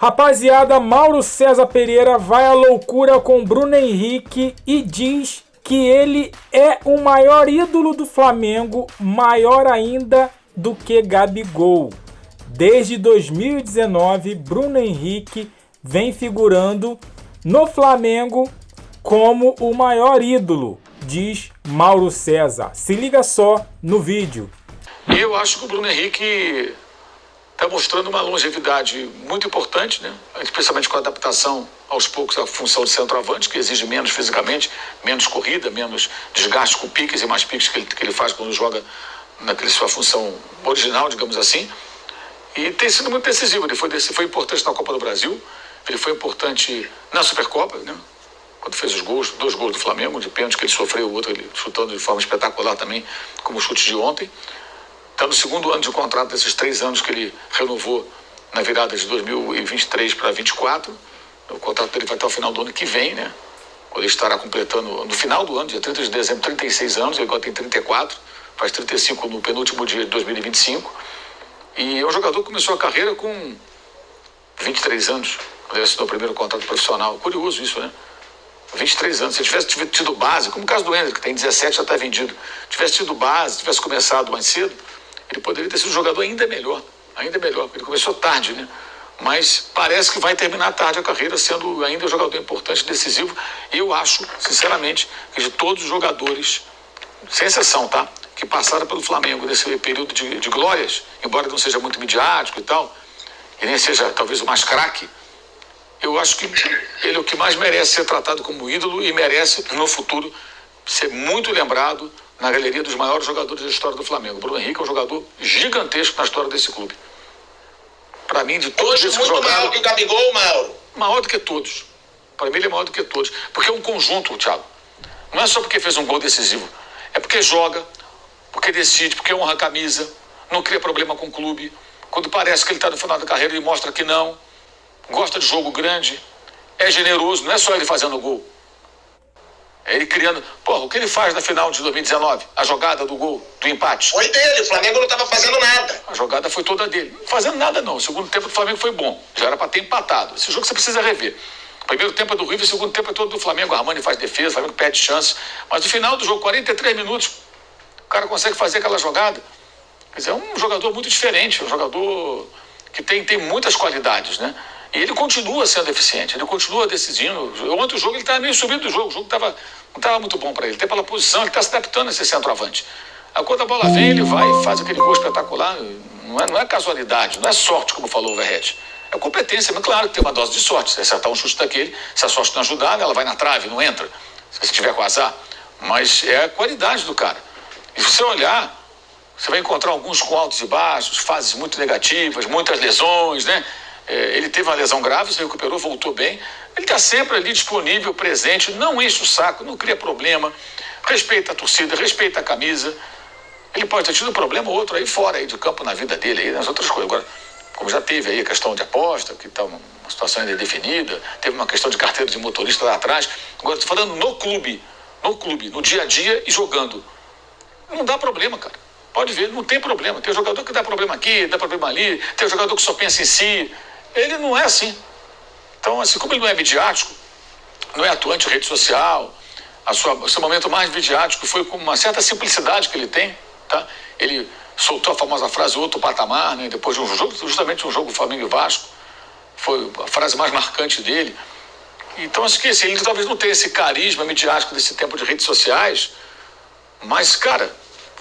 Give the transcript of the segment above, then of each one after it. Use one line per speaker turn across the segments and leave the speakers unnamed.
Rapaziada, Mauro César Pereira vai à loucura com Bruno Henrique e diz que ele é o maior ídolo do Flamengo, maior ainda do que Gabigol. Desde 2019, Bruno Henrique vem figurando no Flamengo como o maior ídolo, diz Mauro César. Se liga só no vídeo.
Eu acho que o Bruno Henrique está mostrando uma longevidade muito importante, né? Especialmente com a adaptação aos poucos à função de centroavante, que exige menos fisicamente, menos corrida, menos desgaste com piques e mais piques que ele faz quando joga naquela sua função original, digamos assim. E tem sido muito decisivo. Ele foi importante na Copa do Brasil, ele foi importante na Supercopa, né? Quando fez os gols, 2 gols do Flamengo, de pênalti que ele sofreu, o outro ele chutando de forma espetacular também, como o chute de ontem. Está no segundo ano de contrato desses 3 anos que ele renovou na virada de 2023 para 2024. O contrato dele vai até o final do ano que vem, né? Quando ele estará completando, no final do ano, dia 30 de dezembro, 36 anos. Ele agora tem 34, faz 35 no penúltimo dia de 2025. E é um jogador que começou a carreira com 23 anos, quando ele assinou o primeiro contrato profissional. Curioso isso, né? 23 anos. Se ele tivesse tido base, como o caso do Hendrick, que tem 17, já está vendido. Tivesse tido base, tivesse começado mais cedo, ele poderia ter sido um jogador ainda melhor. Ainda melhor. Ele começou tarde, né? Mas parece que vai terminar tarde a carreira, sendo ainda um jogador importante, decisivo. E eu acho, sinceramente, que de todos os jogadores, sem exceção, tá? Que passaram pelo Flamengo nesse período de glórias, embora não seja muito midiático e tal, e nem seja talvez o mais craque, eu acho que ele é o que mais merece ser tratado como ídolo e merece, no futuro, ser muito lembrado na galeria dos maiores jogadores da história do Flamengo. O Bruno Henrique é um jogador gigantesco na história desse clube. Para mim, de todos esses que jogaram...
Muito maior que o Gabigol, Mauro.
Maior do que todos. Para mim, ele é maior do que todos. Porque é um conjunto, Thiago. Não é só porque fez um gol decisivo. É porque joga, porque decide, porque honra a camisa, não cria problema com o clube. Quando parece que ele está no final da carreira, ele mostra que não. Gosta de jogo grande. É generoso. Não é só ele fazendo gol. É ele criando... Porra, o que ele faz na final de 2019? A jogada do gol, do empate.
Foi dele, o Flamengo não estava fazendo nada.
A jogada foi toda dele. Não fazendo nada, não. O segundo tempo do Flamengo foi bom. Já era para ter empatado. Esse jogo você precisa rever. O primeiro tempo é do River, o segundo tempo é todo do Flamengo. O Armani faz defesa, o Flamengo perde chance. Mas no final do jogo, 43 minutos, o cara consegue fazer aquela jogada. Quer dizer, é um jogador muito diferente. Um jogador que tem muitas qualidades, né? E ele continua sendo eficiente, ele continua decidindo. Ontem o jogo ele estava meio subido do jogo, o jogo não estava muito bom para ele. Até pela posição, ele está se adaptando a esse centroavante. Aí quando a bola vem, ele vai e faz aquele gol espetacular. Não é casualidade, não é sorte, como falou o Verratti. É competência, mas claro que tem uma dose de sorte. Se acertar um chute daquele, se a sorte não ajudar, ela vai na trave, não entra. Se tiver com azar. Mas é a qualidade do cara. E se você olhar, você vai encontrar alguns com altos e baixos, fases muito negativas, muitas lesões, né? Ele teve uma lesão grave, se recuperou, voltou bem. Ele está sempre ali disponível, presente, não enche o saco, não cria problema, respeita a torcida, respeita a camisa. Ele pode ter tido um problema ou outro aí fora aí de campo na vida dele, aí nas outras coisas. Agora, como já teve aí a questão de aposta, que está uma situação ainda indefinida, teve uma questão de carteira de motorista lá atrás. Agora, estou falando no clube, no dia a dia e jogando. Não dá problema, cara. Pode ver, não tem problema. Tem jogador que dá problema aqui, dá problema ali, tem jogador que só pensa em si. Ele não é assim. Então, assim, como ele não é midiático, não é atuante em rede social, o seu momento mais midiático foi com uma certa simplicidade que ele tem, tá? Ele soltou a famosa frase outro patamar, né? Depois de um jogo, justamente um jogo Flamengo e Vasco, foi a frase mais marcante dele. Então, acho que assim, ele talvez não tenha esse carisma midiático desse tempo de redes sociais, mas, cara,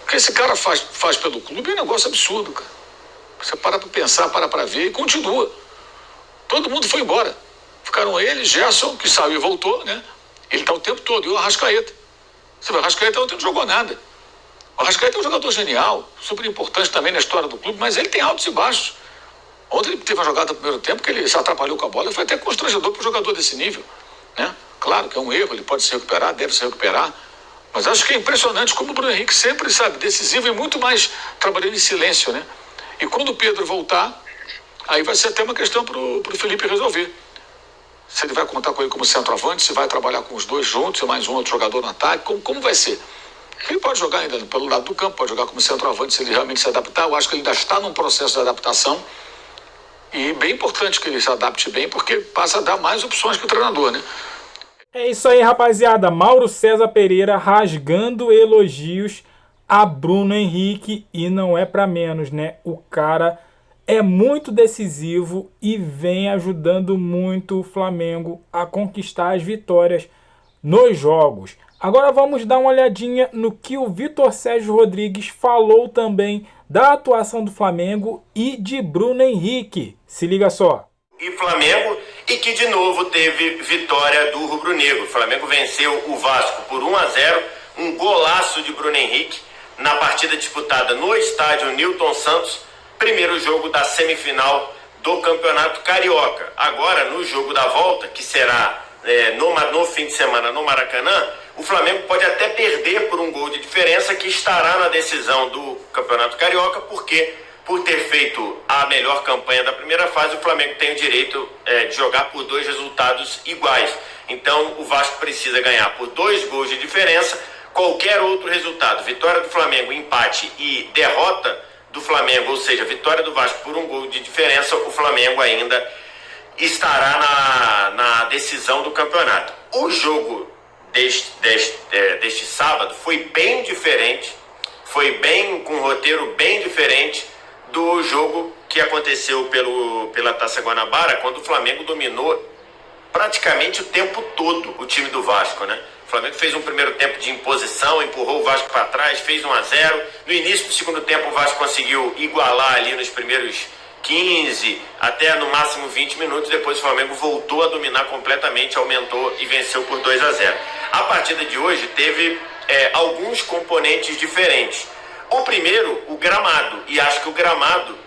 o que esse cara faz pelo clube é um negócio absurdo, cara. Você para pensar, para ver e continua. Todo mundo foi embora. Ficaram ele, Gerson, que saiu e voltou, né? Ele está o tempo todo. E o Arrascaeta. Você vê, o Arrascaeta ontem não jogou nada. O Arrascaeta é um jogador genial, super importante também na história do clube, mas ele tem altos e baixos. Ontem ele teve uma jogada no primeiro tempo que ele se atrapalhou com a bola e foi até constrangedor para um jogador desse nível, né? Claro que é um erro, ele pode se recuperar, deve se recuperar. Mas acho que é impressionante como o Bruno Henrique sempre, sabe, decisivo e muito mais trabalhando em silêncio, né? E quando o Pedro voltar, aí vai ser até uma questão para o Felipe resolver. Se ele vai contar com ele como centroavante, se vai trabalhar com os dois juntos, se mais um outro jogador no ataque, como vai ser? Ele pode jogar ainda pelo lado do campo, pode jogar como centroavante se ele realmente se adaptar. Eu acho que ele ainda está num processo de adaptação. E bem importante que ele se adapte bem, porque passa a dar mais opções para o treinador, né?
É isso aí, rapaziada. Mauro César Pereira rasgando elogios a Bruno Henrique, e não é para menos, né? O cara é muito decisivo e vem ajudando muito o Flamengo a conquistar as vitórias nos jogos. Agora vamos dar uma olhadinha no que o Vitor Sérgio Rodrigues falou também da atuação do Flamengo e de Bruno Henrique. Se liga só.
E Flamengo, e que de novo teve vitória do rubro-negro. O Flamengo venceu o Vasco por 1-0, um golaço de Bruno Henrique na partida disputada no estádio Newton Santos, primeiro jogo da semifinal do Campeonato Carioca. Agora, no jogo da volta, que será no fim de semana no Maracanã, o Flamengo pode até perder por um gol de diferença, que estará na decisão do Campeonato Carioca, porque por ter feito a melhor campanha da primeira fase, o Flamengo tem o direito de jogar por 2 resultados iguais. Então o Vasco precisa ganhar por 2 gols de diferença. Qualquer outro resultado, vitória do Flamengo, empate e derrota do Flamengo, ou seja, vitória do Vasco por 1 gol de diferença, o Flamengo ainda estará na decisão do campeonato. O jogo deste sábado foi bem diferente, foi com um roteiro bem diferente do jogo que aconteceu pela Taça Guanabara, quando o Flamengo dominou praticamente o tempo todo o time do Vasco, né? O Flamengo fez um primeiro tempo de imposição, empurrou o Vasco para trás, fez 1-0. No início do segundo tempo, o Vasco conseguiu igualar ali nos primeiros 15, até no máximo 20 minutos. Depois o Flamengo voltou a dominar completamente, aumentou e venceu por 2-0. A partida de hoje teve alguns componentes diferentes. O primeiro, o gramado, e acho que o gramado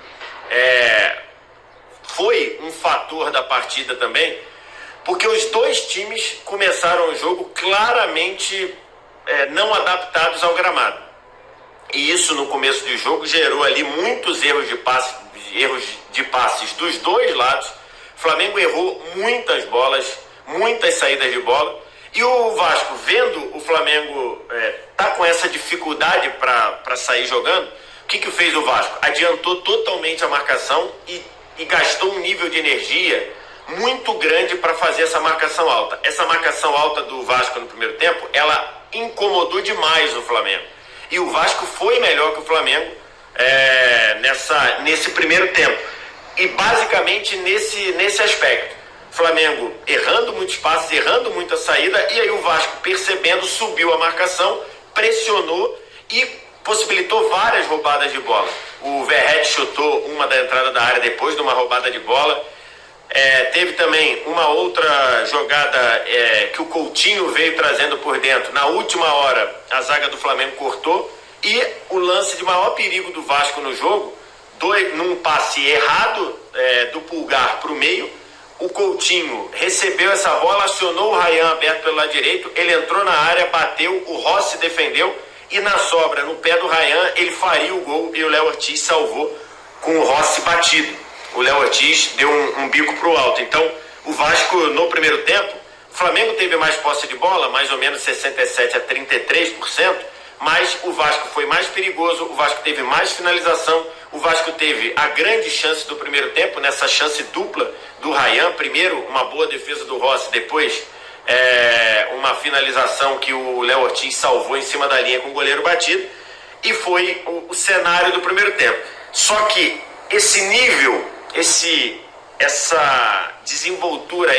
foi um fator da partida também, porque os dois times começaram o jogo claramente não adaptados ao gramado. E isso no começo do jogo gerou ali muitos erros de passes dos dois lados. O Flamengo errou muitas bolas, muitas saídas de bola. E o Vasco, vendo o Flamengo tá com essa dificuldade para sair jogando, o que fez o Vasco? Adiantou totalmente a marcação e gastou um nível de energia muito grande para fazer essa marcação alta. Essa marcação alta do Vasco no primeiro tempo, ela incomodou demais o Flamengo. E o Vasco foi melhor que o Flamengo nesse primeiro tempo. E basicamente nesse aspecto. Flamengo errando muitos passes, errando muita saída, e aí o Vasco, percebendo, subiu a marcação, pressionou e possibilitou várias roubadas de bola. O Verratti chutou uma da entrada da área depois de uma roubada de bola. Teve também uma outra jogada que o Coutinho veio trazendo por dentro. Na última hora, a zaga do Flamengo cortou, e o lance de maior perigo do Vasco no jogo, num passe errado do Pulgar para o meio. O Coutinho recebeu essa bola, acionou o Ryan aberto pelo lado direito, ele entrou na área, bateu, o Rossi defendeu, e na sobra, no pé do Ryan, ele faria o gol, e o Léo Ortiz salvou com o Rossi batido. O Léo Ortiz deu um bico pro alto. Então, o Vasco, no primeiro tempo, o Flamengo teve mais posse de bola, mais ou menos 67% a 33%, mas o Vasco foi mais perigoso, o Vasco teve mais finalização, o Vasco teve a grande chance do primeiro tempo, nessa chance dupla do Ryan. Primeiro, uma boa defesa do Rossi, depois uma finalização que o Léo Ortiz salvou em cima da linha com o goleiro batido, e foi o cenário do primeiro tempo. Só que esse nível, essa desenvoltura,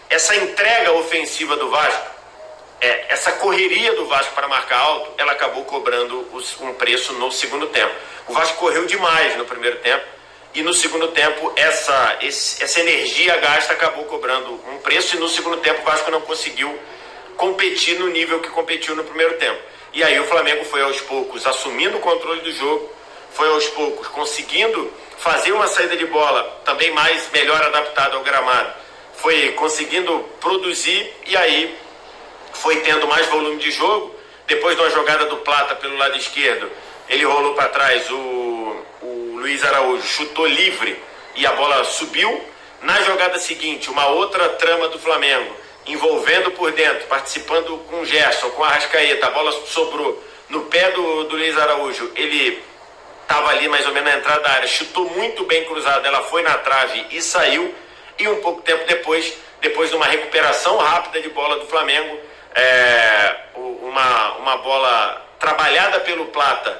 essa entrega ofensiva do Vasco, essa correria do Vasco para marcar alto, ela acabou cobrando um preço no segundo tempo. O Vasco correu demais no primeiro tempo, e no segundo tempo essa energia gasta acabou cobrando um preço, e no segundo tempo o Vasco não conseguiu competir no nível que competiu no primeiro tempo. E aí o Flamengo foi aos poucos assumindo o controle do jogo, foi aos poucos conseguindo fazer uma saída de bola também melhor adaptada ao gramado, foi conseguindo produzir, e aí foi tendo mais volume de jogo. Depois de uma jogada do Plata pelo lado esquerdo, ele rolou para trás, o Luiz Araújo chutou livre e a bola subiu. Na jogada seguinte, uma outra trama do Flamengo, envolvendo por dentro, participando com o Gerson, com a Arrascaeta, a bola sobrou no pé do Luiz Araújo, ele estava ali mais ou menos na entrada da área, chutou muito bem cruzada, ela foi na trave e saiu. E um pouco tempo depois de uma recuperação rápida de bola do Flamengo, uma bola trabalhada pelo Plata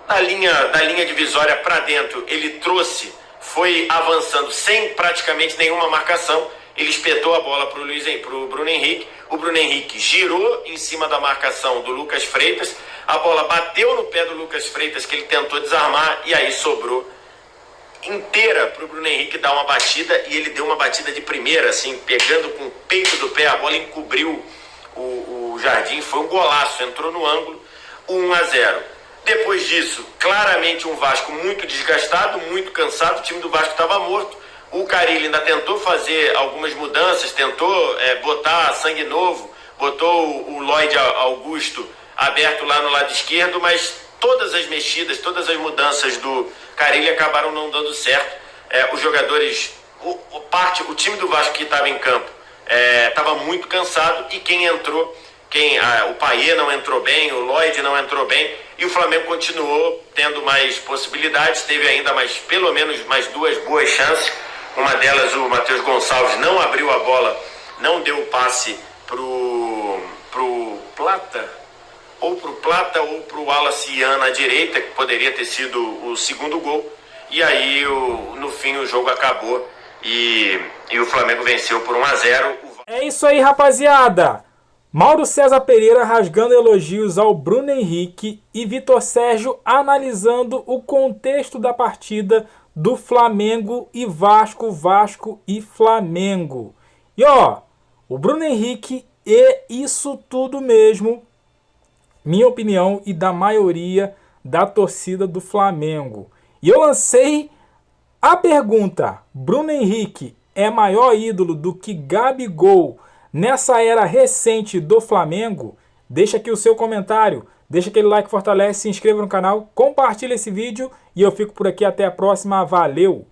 da linha divisória para dentro, ele trouxe, foi avançando sem praticamente nenhuma marcação, ele espetou a bola para o Bruno Henrique, o Bruno Henrique girou em cima da marcação do Lucas Freitas, a bola bateu no pé do Lucas Freitas, que ele tentou desarmar, e aí sobrou inteira para o Bruno Henrique dar uma batida, e ele deu uma batida de primeira, assim, pegando com o peito do pé, a bola encobriu o Jardim, foi um golaço, entrou no ângulo, 1-0. Depois disso, claramente um Vasco muito desgastado, muito cansado, o time do Vasco estava morto, o Carille ainda tentou fazer algumas mudanças, tentou botar sangue novo, botou o Lloyd Augusto aberto lá no lado esquerdo, mas todas as mexidas, todas as mudanças do Carille acabaram não dando certo. Os jogadores, o time do Vasco que estava em campo estava muito cansado, e quem entrou, o Payet não entrou bem, o Lloyd não entrou bem, e o Flamengo continuou tendo mais possibilidades, teve ainda pelo menos mais 2 boas chances. Uma delas, o Matheus Gonçalves não abriu a bola, não deu o passe pro Plata, ou pro Wallace Ian na direita, que poderia ter sido o segundo gol. E aí, no fim, o jogo acabou e o Flamengo venceu por 1-0.
É isso aí, rapaziada. Mauro César Pereira rasgando elogios ao Bruno Henrique e Vitor Sérgio analisando o contexto da partida do Flamengo e Vasco, Vasco e Flamengo. E ó, o Bruno Henrique é isso tudo mesmo, minha opinião e da maioria da torcida do Flamengo. E eu lancei a pergunta: Bruno Henrique é maior ídolo do que Gabigol nessa era recente do Flamengo? Deixa aqui o seu comentário, deixa aquele like, fortalece, se inscreva no canal, compartilha esse vídeo e eu fico por aqui até a próxima. Valeu!